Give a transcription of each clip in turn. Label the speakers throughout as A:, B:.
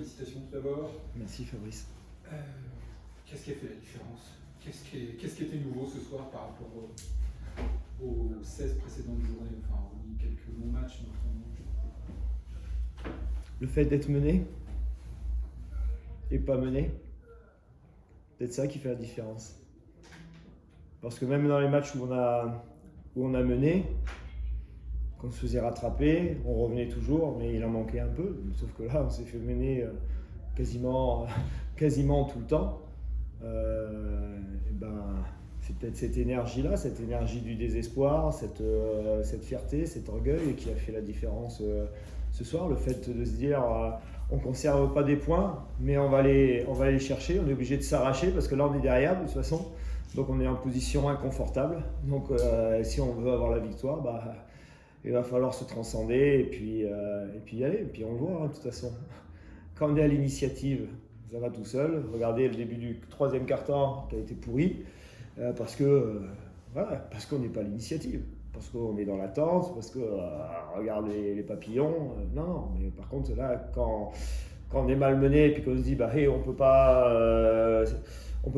A: Félicitations tout d'abord.
B: Merci Fabrice.
A: Qu'est-ce qui a fait la différence? Qu'est-ce qui était nouveau ce soir par rapport aux 16 précédentes journées? Enfin, on dit quelques bons matchs notamment.
B: Le fait d'être mené et pas mené, peut-être ça qui fait la différence. Parce que même dans les matchs où on a mené, qu'on se faisait rattraper, on revenait toujours, mais il en manquait un peu. Sauf que là, on s'est fait mener quasiment tout le temps. C'est peut-être cette énergie-là, cette énergie du désespoir, cette fierté, cet orgueil qui a fait la différence ce soir. Le fait de se dire on ne conserve pas des points, mais on va aller les chercher. On est obligé de s'arracher parce que là, on est derrière de toute façon. Donc on est en position inconfortable. Donc si on veut avoir la victoire, il va falloir se transcender et puis y aller. Et puis on le voit, de toute façon. Quand on est à l'initiative, ça va tout seul. Regardez le début du troisième quart-temps qui a été pourri parce qu'on n'est pas à l'initiative. Parce qu'on est dans l'attente, parce que regarde les papillons. Non, mais par contre là, quand on est malmené et puis qu'on se dit on peut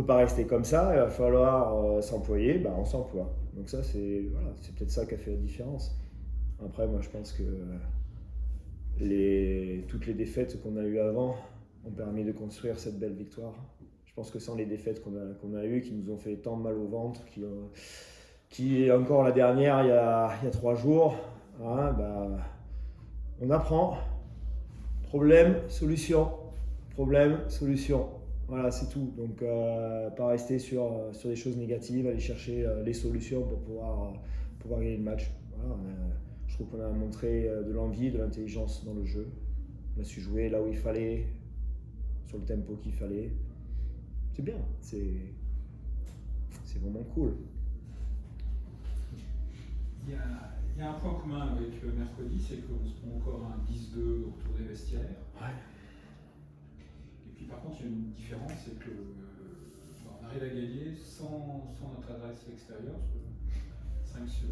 B: pas rester comme ça, il va falloir s'employer, on s'emploie. Donc ça c'est peut-être ça qui a fait la différence. Après moi je pense que toutes les défaites qu'on a eues avant ont permis de construire cette belle victoire. Je pense que sans les défaites qu'on a eues, qui nous ont fait tant mal au ventre, qui encore la dernière il y a 3 jours, on apprend. Problème, solution. Problème, solution. Voilà, c'est tout. Donc, pas rester sur des choses négatives, aller chercher les solutions pour pouvoir gagner le match. Voilà, je trouve qu'on a montré de l'envie, de l'intelligence dans le jeu. On a su jouer là où il fallait, sur le tempo qu'il fallait. C'est bien, c'est vraiment cool.
A: Il y a un point commun avec mercredi, c'est qu'on se prend encore un 10-2 autour des vestiaires.
B: Ouais.
A: Et puis par contre, il y a une différence, c'est que on arrive à gagner sans notre adresse extérieure, 5 sur 1.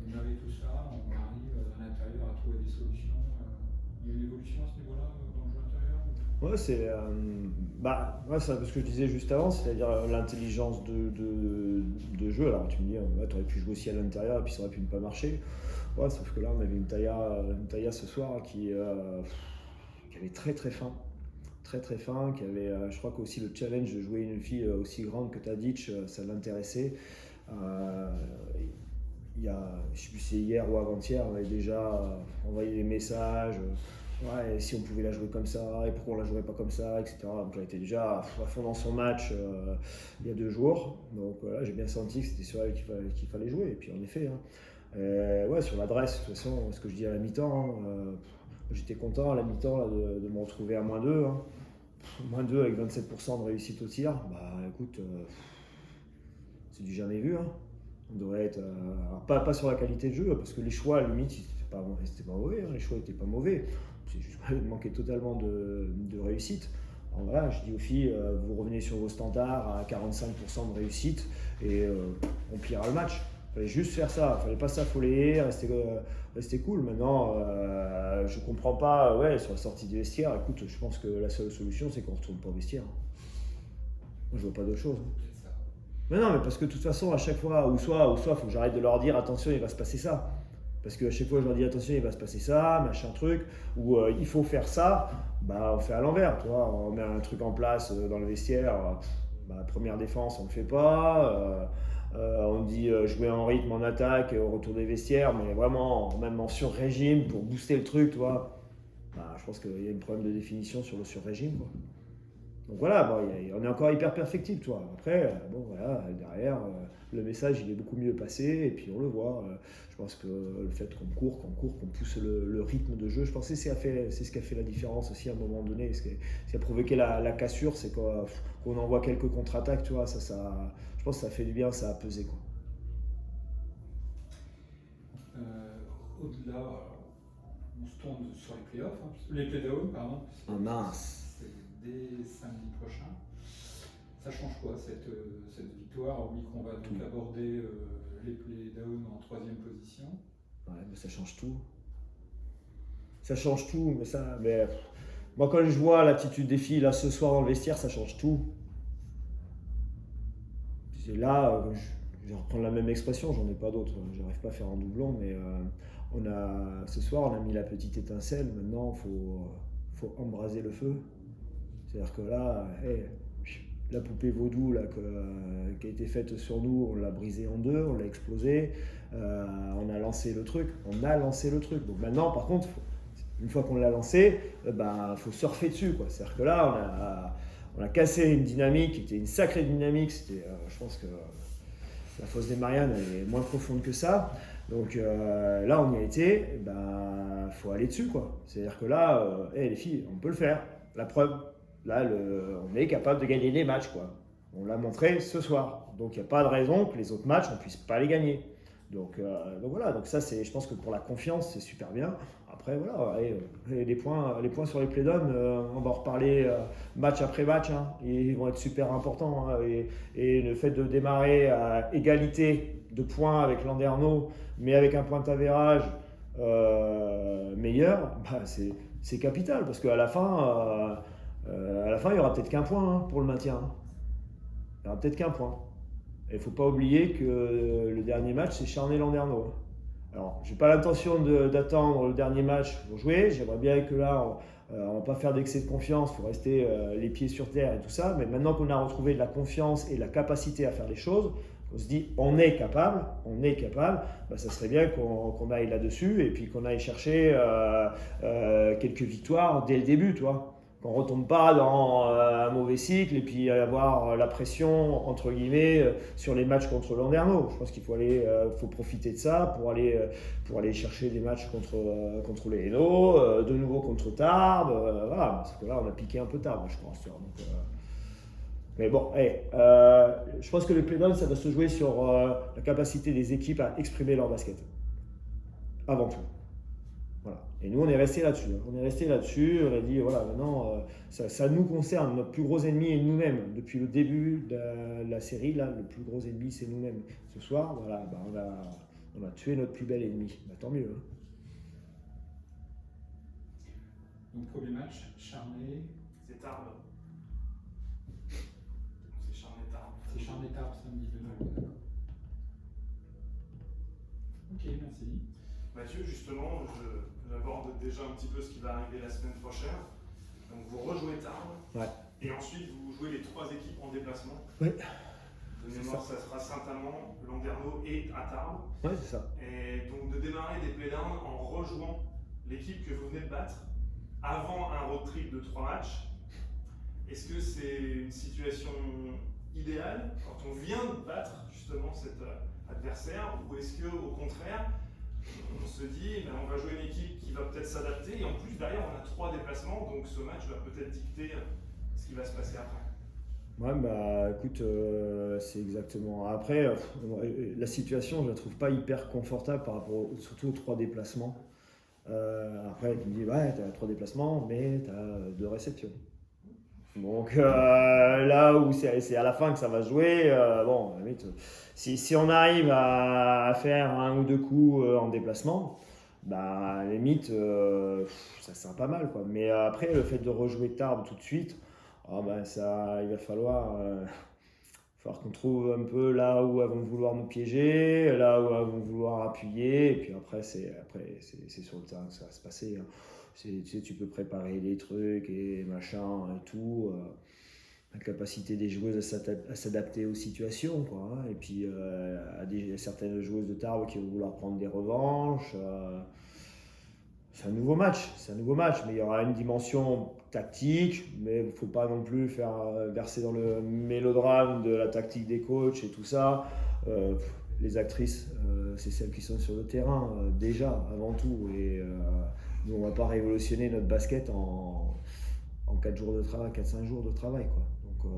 A: Et malgré tout ça, on arrive à l'intérieur à trouver des solutions. Il y a une évolution à ce niveau-là dans le jeu intérieur?
B: Ouais, c'est un peu ce que je disais juste avant, c'est-à-dire l'intelligence de jeu. Alors tu me dis, tu aurais pu jouer aussi à l'intérieur et puis ça aurait pu ne pas marcher. Ouais, sauf que là, on avait une Taya ce soir qui avait très très faim. Très très fin, qui avait, je crois qu'aussi le challenge de jouer une fille aussi grande que Tadic, ça l'intéressait. Je ne sais plus si c'est hier ou avant-hier, on avait déjà envoyé des messages, si on pouvait la jouer comme ça, et pourquoi on la jouerait pas comme ça, etc. Donc elle était déjà à fond dans son match il y a 2 jours, donc j'ai bien senti que c'était sur elle qu'il fallait jouer, et puis en effet, sur l'adresse, de toute façon, ce que je dis à la mi-temps, j'étais content à la mi-temps là, de me retrouver à -2. -2 avec 27% de réussite au tir, écoute, c'est du jamais vu. On devrait être. Pas sur la qualité de jeu, parce que les choix, à la limite, c'était pas mauvais. Les choix n'étaient pas mauvais. C'est juste qu'il manquait totalement de réussite. Alors voilà, je dis aux filles, vous revenez sur vos standards à 45% de réussite et on pliera le match. Il fallait juste faire ça, il fallait pas s'affoler, rester cool. Maintenant, je comprends pas, sur la sortie du vestiaire, écoute, je pense que la seule solution, c'est qu'on retourne pas au vestiaire. Moi, je vois pas d'autre chose. Mais non, mais parce que de toute façon, à chaque fois, ou soit, faut que j'arrête de leur dire, attention, il va se passer ça. Parce qu'à chaque fois, je leur dis, attention, il va se passer ça, machin truc, ou il faut faire ça, on fait à l'envers, tu vois. On met un truc en place dans le vestiaire, première défense, on le fait pas. On dit jouer en rythme, en attaque, au retour des vestiaires, mais vraiment, même en sur-régime, pour booster le truc, tu vois. Je pense qu'il y a un problème de définition sur le sur-régime, quoi. Donc voilà, on est encore hyper perfectible, toi. Après, derrière, le message il est beaucoup mieux passé, et puis on le voit. Je pense que le fait qu'on court, qu'on pousse le rythme de jeu, je pense que c'est ce qui a fait la différence aussi à un moment donné. Ce qui a provoqué la cassure, c'est qu'on envoie quelques contre-attaques, tu vois. Je pense que ça fait du bien, ça a pesé, quoi.
A: Au-delà, on se tourne sur les playoffs, les playdowns, pardon.
B: Mince.
A: Dès samedi prochain. Ça change quoi cette victoire, hormis qu'on va donc aborder les playdowns en 3e position?
B: Ouais, mais ça change tout. Ça change tout, mais Moi, quand je vois l'attitude des filles là ce soir dans le vestiaire, ça change tout. Et là, je vais reprendre la même expression, j'en ai pas d'autres, j'arrive pas à faire un doublon, mais ce soir, on a mis la petite étincelle, maintenant, faut embraser le feu. C'est-à-dire que là, la poupée vaudou là, qui a été faite sur nous, on l'a brisée en deux, on l'a explosée, on a lancé le truc, Donc maintenant, par contre, une fois qu'on l'a lancé, faut surfer dessus, quoi. C'est-à-dire que là, on a cassé une dynamique qui était une sacrée dynamique. Je pense que la fosse des Mariannes elle est moins profonde que ça. Donc là, on y a été. Faut aller dessus, quoi. C'est-à-dire que là, les filles, on peut le faire. La preuve, là, on est capable de gagner des matchs, quoi. On l'a montré ce soir. Donc il n'y a pas de raison que les autres matchs, on ne puisse pas les gagner. Donc voilà. Donc ça, je pense que pour la confiance, c'est super bien. Après, voilà, les points sur les play-downs, on va en reparler match après match, hein, ils vont être super importants. Hein, et le fait de démarrer à égalité de points avec Landerneau, mais avec un point d'avérage meilleur, c'est capital. Parce qu'à la fin, il n'y aura peut-être qu'un point pour le maintien. Hein. Il n'y aura peut-être qu'un point. Et il ne faut pas oublier que le dernier match, c'est Charnay-Landerneau. Alors, je n'ai pas l'intention d'attendre le dernier match pour jouer. J'aimerais bien que là, on ne va pas faire d'excès de confiance, il faut rester les pieds sur terre et tout ça. Mais maintenant qu'on a retrouvé de la confiance et de la capacité à faire les choses, on se dit on est capable. Ça serait bien qu'on aille là-dessus et puis qu'on aille chercher quelques victoires dès le début, toi. Qu'on ne retombe pas dans un mauvais cycle et puis avoir la pression, entre guillemets, sur les matchs contre Landerneau. Je pense qu'il faut profiter de ça pour aller chercher des matchs contre les Hainaut, de nouveau contre Tarbes. Voilà, parce que là, on a piqué un peu Tarbes, je pense. Donc, mais bon, je pense que le play-down, ça va se jouer sur la capacité des équipes à exprimer leur basket. Avant tout. Voilà. Et nous, on est resté là-dessus. On a dit, voilà, maintenant, ça nous concerne. Notre plus gros ennemi est nous-mêmes. Depuis le début de la série, là, le plus gros ennemi, c'est nous-mêmes. Ce soir, voilà, on a tué notre plus bel ennemi. Tant mieux. Hein.
A: Donc, premier match, Charnay.
C: C'est Tarbes. C'est Charnay-Tarbes.
A: C'est Charnay-Tarbes, samedi 2 novembre. Ok, merci.
C: Mathieu, justement, j'aborde déjà un petit peu ce qui va arriver la semaine prochaine. Donc vous rejouez Tarbes,
B: ouais.
C: Et ensuite vous jouez les 3 équipes en déplacement.
B: Oui.
C: De mémoire, ça sera Saint-Amand, Landerneau et à Tarbes.
B: Oui, c'est ça.
C: Et donc de démarrer des play-downs en rejouant l'équipe que vous venez de battre avant un road trip de 3 matchs. Est-ce que c'est une situation idéale quand on vient de battre justement cet adversaire, ou est-ce que au contraire on se dit on va jouer une équipe qui va peut-être s'adapter, et en plus derrière on a 3 déplacements, donc ce match va peut-être dicter ce qui va se passer après.
B: Ouais, écoute, c'est exactement. Après, la situation, je la trouve pas hyper confortable par rapport surtout aux 3 déplacements. Après, tu me dis, ouais, t'as 3 déplacements, mais t'as 2 réceptions. Donc là où c'est à la fin que ça va se jouer, bon, limite, si on arrive à faire 1 ou 2 coups en déplacement, à la limite, ça sert pas mal, quoi. Mais après, le fait de rejouer Tarbes tout de suite, il va falloir qu'on trouve un peu là où elles vont vouloir nous piéger, là où elles vont vouloir appuyer, et puis après c'est sur le terrain que ça va se passer. Hein. Tu peux préparer des trucs et machin et tout, la capacité des joueuses à s'adapter aux situations, quoi, hein. Et puis à certaines joueuses de Tarbes qui vont vouloir prendre des revanches. C'est un nouveau match, mais il y aura une dimension tactique, mais il ne faut pas non plus faire verser dans le mélodrame de la tactique des coachs et tout ça. Les actrices, c'est celles qui sont sur le terrain déjà, avant tout, et nous, on ne va pas révolutionner notre basket en 4 jours de travail, 4-5 jours de travail, quoi. Donc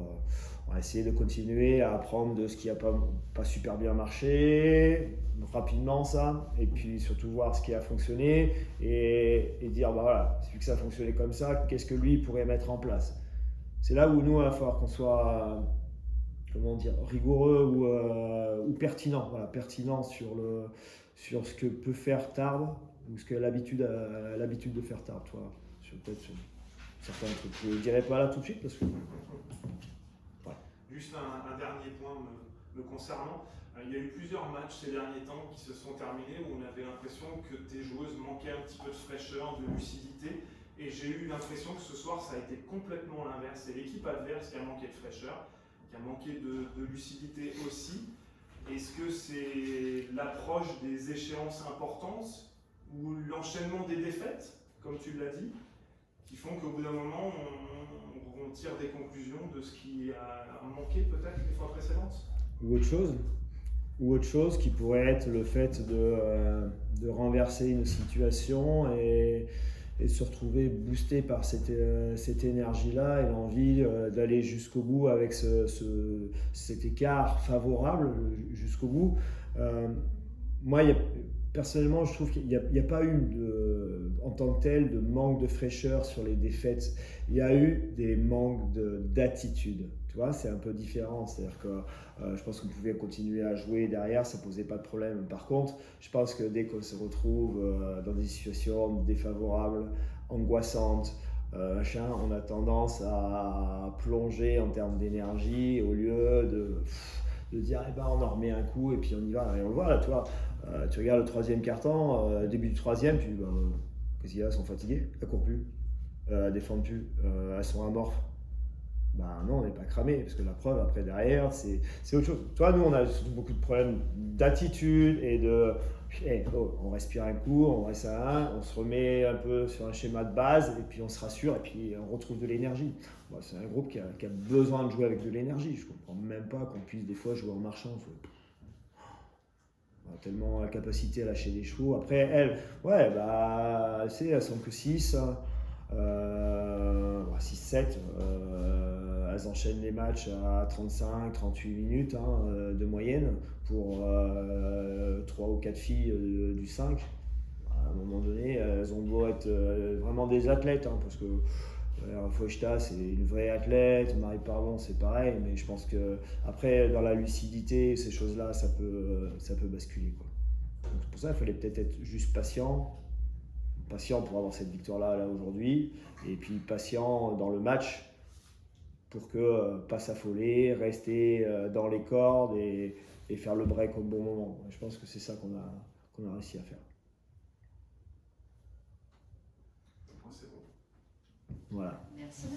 B: on va essayer de continuer à apprendre de ce qui n'a pas super bien marché, rapidement ça, et puis surtout voir ce qui a fonctionné et dire, voilà, vu que ça a fonctionné comme ça, qu'est-ce que lui pourrait mettre en place. C'est là où nous, il va falloir qu'on soit, rigoureux ou pertinent, voilà, pertinent sur ce que peut faire Tarbes, ou ce qu'elle a l'habitude de faire Tarbes, toi, peut-être sur certains trucs. Je ne dirais pas là tout de suite parce que.
C: Juste un dernier point me concernant. Il y a eu plusieurs matchs ces derniers temps qui se sont terminés où on avait l'impression que tes joueuses manquaient un petit peu de fraîcheur, de lucidité. Et j'ai eu l'impression que ce soir, ça a été complètement l'inverse. C'est l'équipe adverse qui a manqué de fraîcheur, qui a manqué de lucidité aussi. Est-ce que c'est l'approche des échéances importantes ou l'enchaînement des défaites, comme tu l'as dit, qui font qu'au bout d'un moment, on tire des conclusions de ce qui a manqué peut-être les fois précédentes?
B: Ou autre chose qui pourrait être le fait de renverser une situation et de se retrouver boosté par cette énergie-là et l'envie d'aller jusqu'au bout avec cet écart favorable jusqu'au bout. Moi, personnellement, je trouve qu'il n'y a pas eu en tant que tel de manque de fraîcheur sur les défaites. Il y a eu des manques d'attitude. Tu vois, c'est un peu différent. C'est-à-dire que je pense qu'on pouvait continuer à jouer derrière, ça ne posait pas de problème. Par contre, je pense que dès qu'on se retrouve dans des situations défavorables, angoissantes, on a tendance à plonger en termes d'énergie au lieu de dire eh ben, on en remet un coup et puis on y va. Et on le voit là, tu vois. Tu regardes le troisième quart-temps, début du troisième, tu dis qu'est-ce qu'il y a, elles sont fatiguées, elles courent plus, elles défendent plus, elles sont amorphes. Bah non, on n'est pas cramé, parce que la preuve après derrière, c'est autre chose. Toi, nous, on a beaucoup de problèmes d'attitude et on respire un coup, on reste à un, on se remet un peu sur un schéma de base et puis on se rassure et puis on retrouve de l'énergie. Bon, c'est un groupe qui a besoin de jouer avec de l'énergie. Je comprends même pas qu'on puisse des fois jouer en marchant. Tellement la capacité à lâcher les chevaux. Après, elles, ouais, bah, elles sont que 6, 6-7. Elles enchaînent les matchs à 35-38 minutes de moyenne pour 3 ou 4 filles du 5. À un moment donné, elles ont beau être vraiment des athlètes, parce que Fauchta, c'est une vraie athlète, Marie Pardon, c'est pareil, mais je pense que après dans la lucidité, ces choses-là, ça peut basculer, quoi. Donc, pour ça, il fallait peut-être être juste patient pour avoir cette victoire-là aujourd'hui, et puis patient dans le match pour que pas s'affoler, rester dans les cordes et faire le break au bon moment. Je pense que c'est ça qu'on a réussi à faire.
C: C'est bon.
B: Voilà.
D: Merci.